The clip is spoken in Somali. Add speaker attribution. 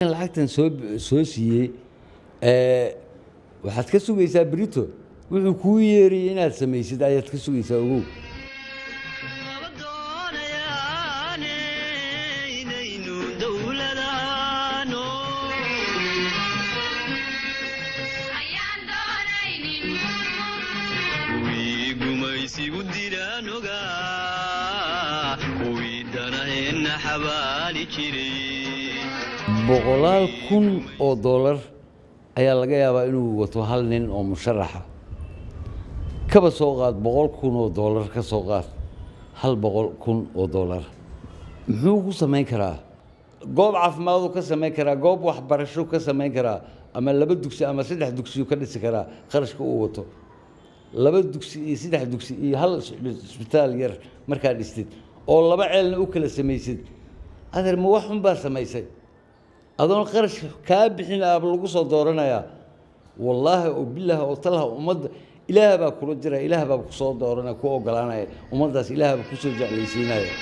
Speaker 1: lacagtan soo siiyey waxaad ka sugaysaa Brito wuxuu kuu yeeriyay inaad samaysid ayaad ka sugaysaa ogow boqolaal kun oo dollar ayaa laga yaabaa inuu wato hal nin oo musharaxa kaba soo qaad 100 kun oo dollar ka soo qaad 100 kun oo dollar muxuu ku sameyn karaa goob caafimaad ka sameyn karaa goob waxbarasho ka sameyn karaa ama 2 dugsi ama 3 dugsi ka dhisi karaa qarashka uu wato 2 dugsi iyo 3 dugsi iyo hal isbitaal yar markaa dhistid oo 2 ceelna u kala samaysid adeer ma wax un baa samaysay adoon qarash ka bixin aab lagu soo dooranaya wallahi oo billaah oo talaha umad ilaahay baa kula jira ilaahay baa ku soo dooranaya ku ogolaanaya umadaas ilaahay baa ku soo jeclaysiinaya